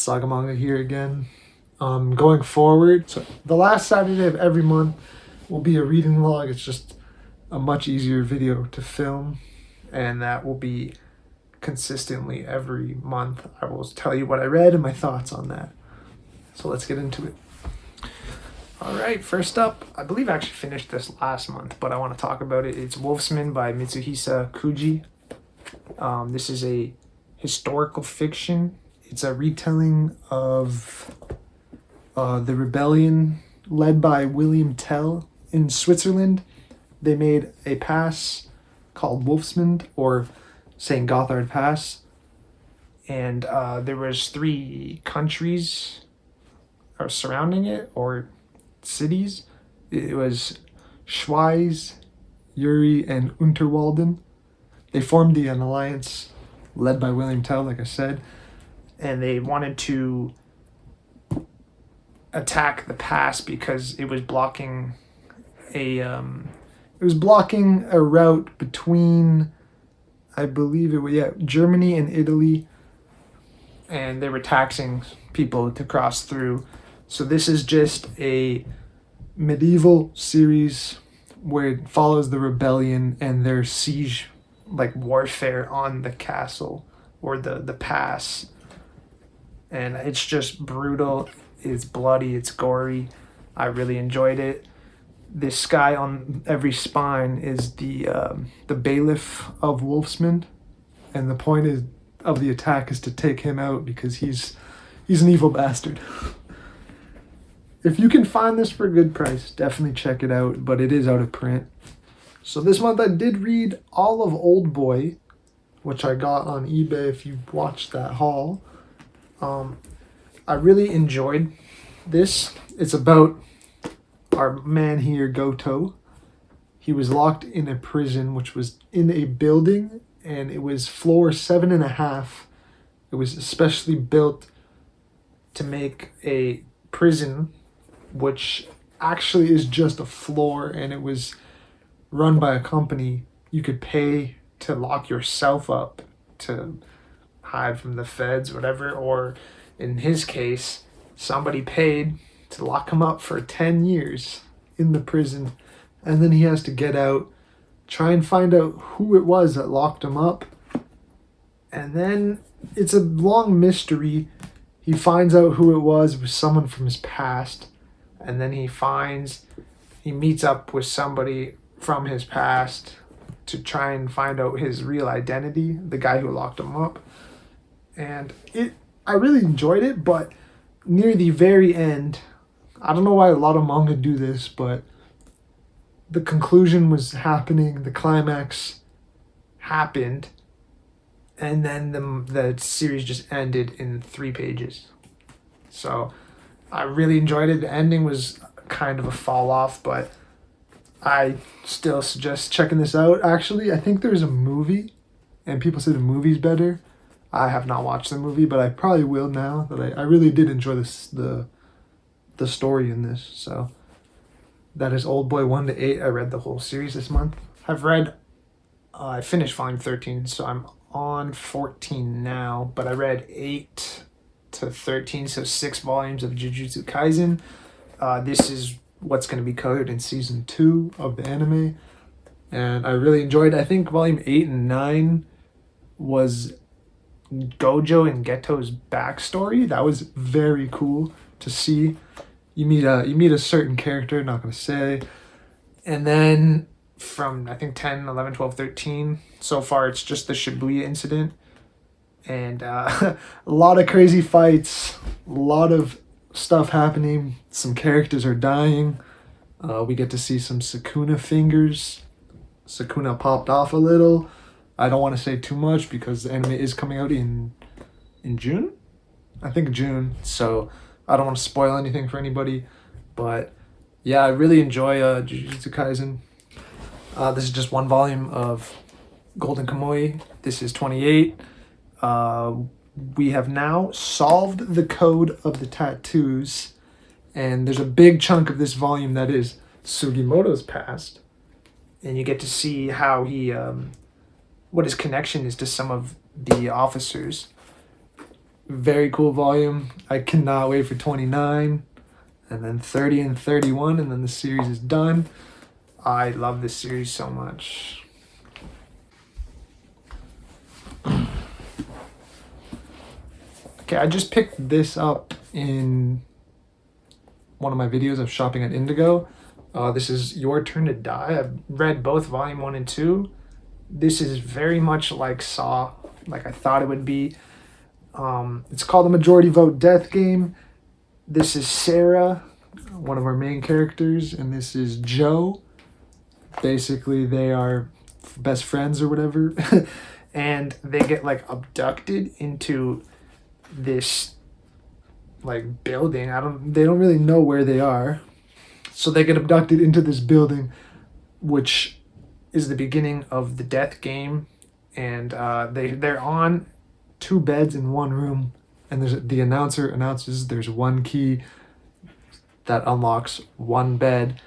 Saga Manga here again. Going forward, so the last Saturday of every month will be a reading log. It's just a much easier video to film, and that will be consistently every month. I will tell you what I read and my thoughts on that. So let's get into it. All right, first up, I believe I actually finished this last month, but I want to talk about it. It's Wolfsmund by Mitsuhisa Kuji. This is a historical fiction. It's a retelling of the rebellion led by William Tell in Switzerland. They made a pass called Wolfsmund, or St. Gothard Pass, and there was 3 countries surrounding it, or cities. It was Schweiz, Uri, and Unterwalden. They formed an alliance led by William Tell, like I said, and they wanted to attack the pass because it was blocking a route between, I believe it was, Germany and Italy, and they were taxing people to cross through. So this is just a medieval series where it follows the rebellion and their siege, like warfare on the castle or the pass. And it's just brutal, it's bloody, it's gory. I really enjoyed it. This guy on every spine is the bailiff of Wolfsmund, and the point of the attack is to take him out because he's an evil bastard. If you can find this for a good price, definitely check it out, but it is out of print. So this month I did read all of Old Boy, which I got on eBay if you watched that haul. I really enjoyed this. It's about our man here, Goto. He was locked in a prison, which was in a building, and it was floor 7.5. It was especially built to make a prison, which actually is just a floor, and it was run by a company. You could pay to lock yourself up to hide from the feds, whatever, or in his case, somebody paid to lock him up for 10 years in the prison, and then he has to get out, try and find out who it was that locked him up, and then it's a long mystery. He finds out who it was someone from his past, and then he meets up with somebody from his past to try and find out his real identity, the guy who locked him up. And I really enjoyed it, but near the very end, I don't know why a lot of manga do this, but the conclusion was happening, the climax happened, and then the series just ended in 3 pages. So I really enjoyed it. The ending was kind of a fall off, but I still suggest checking this out. Actually, I think there's a movie, and people say the movie's better. I have not watched the movie, but I probably will now that I really did enjoy the story in this. So that is Old Boy 1 to 8. I read the whole series this month. I finished volume 13, so I'm on 14 now, but I read 8 to 13, so 6 volumes of Jujutsu Kaisen. This is what's going to be covered in season 2 of the anime, and I really enjoyed it. I think volume 8 and 9 was Gojo and Geto's backstory. That was very cool to see. You meet a certain character, not going to say, and then from I think 10, 11, 12, 13, so far it's just the Shibuya incident, and a lot of crazy fights, a lot of stuff happening. Some characters are dying. We get to see some Sukuna fingers. Sukuna popped off a little. I don't want to say too much because the anime is coming out in June? I think June, so I don't want to spoil anything for anybody. But yeah, I really enjoy Jujutsu Kaisen. This is just 1 volume of Golden Kamuy. This is 28. We have now solved the code of the tattoos, and there's a big chunk of this volume that is Sugimoto's past, and you get to see how what his connection is to some of the officers. Very cool volume. I cannot wait for 29, and then 30 and 31, and then the series is done. I love this series so much. Okay, I just picked this up in one of my videos of shopping at Indigo. This is Your Turn to Die. I've read both volume 1 and 2. This is very much like Saw, like I thought it would be. It's called the Majority Vote Death Game. This is Sarah, one of our main characters, and this is Joe. Basically, they are best friends or whatever, and they get like abducted into this like building. They don't really know where they are, so they get abducted into this building, which is the beginning of the death game, and they're on 2 beds in one room, and the announcer announces there's one key that unlocks one bed,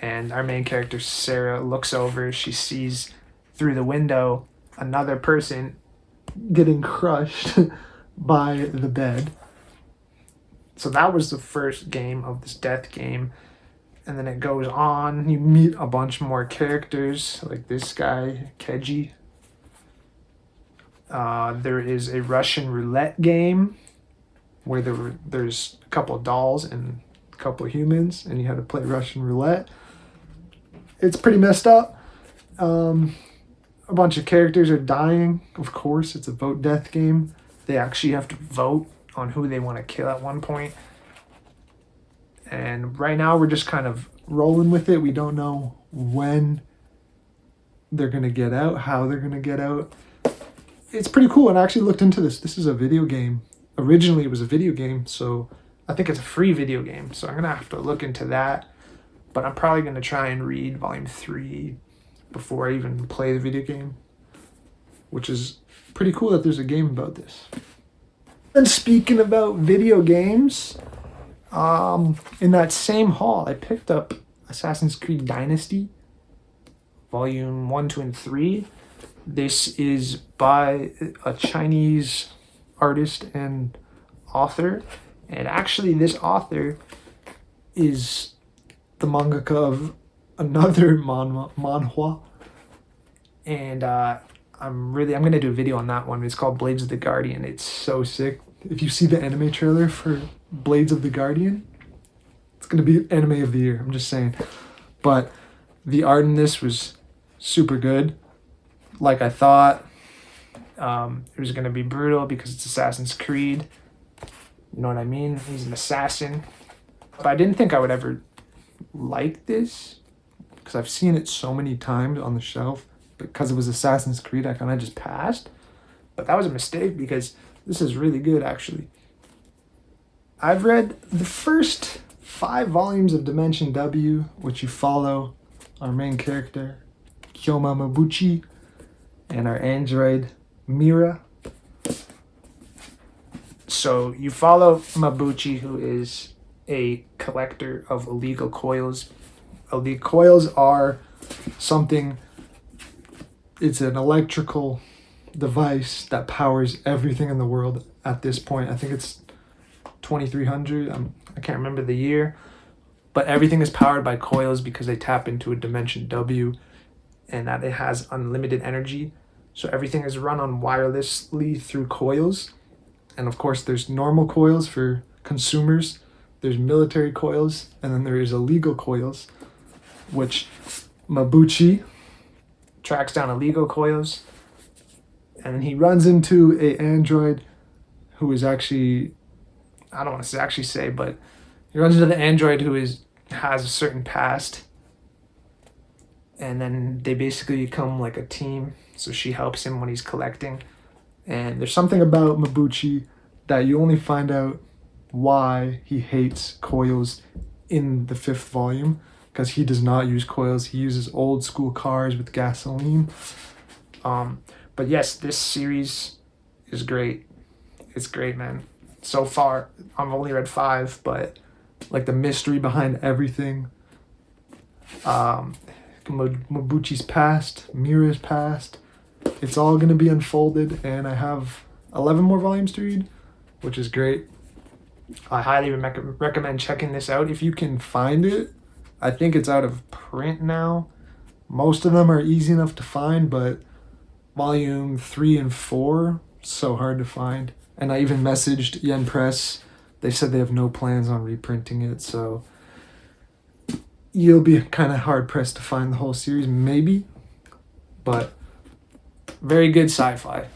and our main character Sarah looks over. She sees through the window another person getting crushed by the bed. So that was the first game of this death game, and then it goes on. You meet a bunch more characters, like this guy Keji. There is a Russian roulette game where there's a couple of dolls and a couple of humans, and you have to play Russian roulette. It's pretty messed up. A bunch of characters are dying. Of course, it's a vote death game. They actually have to vote on who they want to kill at one point. And right now we're just kind of rolling with it. We don't know when they're going to get out, how they're going to get out. It's pretty cool, and I actually looked into this. This is a video game. Originally, it was a video game, so I think it's a free video game. So I'm going to have to look into that. But I'm probably going to try and read Volume 3 before I even play the video game, which is pretty cool that there's a game about this. And speaking about video games, in that same haul, I picked up Assassin's Creed Dynasty, Volume 1, 2, and 3. This is by a Chinese artist and author. And actually, this author is the mangaka of another manhwa. And I'm going to do a video on that one. It's called Blades of the Guardian. It's so sick. If you see the anime trailer for Blades of the Guardian, it's going to be anime of the year. I'm just saying. But the art in this was super good. Like I thought. It was going to be brutal because it's Assassin's Creed. You know what I mean? He's an assassin. But I didn't think I would ever like this because I've seen it so many times on the shelf. Because it was Assassin's Creed, I kind of just passed. But that was a mistake because this is really good, actually. I've read the first 5 volumes of Dimension W, which you follow our main character, Kyoma Mabuchi, and our android, Mira. So you follow Mabuchi, who is a collector of illegal coils. Illegal coils are something... It's an electrical device that powers everything in the world at this point. I think it's 2300. I can't remember the year. But everything is powered by coils because they tap into a dimension W and that it has unlimited energy. So everything is run on wirelessly through coils. And of course, there's normal coils for consumers. There's military coils. And then there is illegal coils, which Mabuchi tracks down illegal coils, and then he runs into a android who is actually, I don't want to actually say, but he runs into the android who has a certain past, and then they basically become like a team. So she helps him when he's collecting, and there's something about Mabuchi that you only find out why he hates coils in the 5th volume. Because he does not use coils. He uses old school cars with gasoline. But yes, this series is great. It's great, man. So far, I've only read 5, but like the mystery behind everything. Mabuchi's past, Mira's past. It's all going to be unfolded, and I have 11 more volumes to read. which is great. I highly recommend checking this out if you can find it. I think it's out of print now. Most of them are easy enough to find, but volume 3 and 4, so hard to find. And I even messaged Yen Press. They said they have no plans on reprinting it, so you'll be kind of hard pressed to find the whole series, maybe. But very good sci-fi.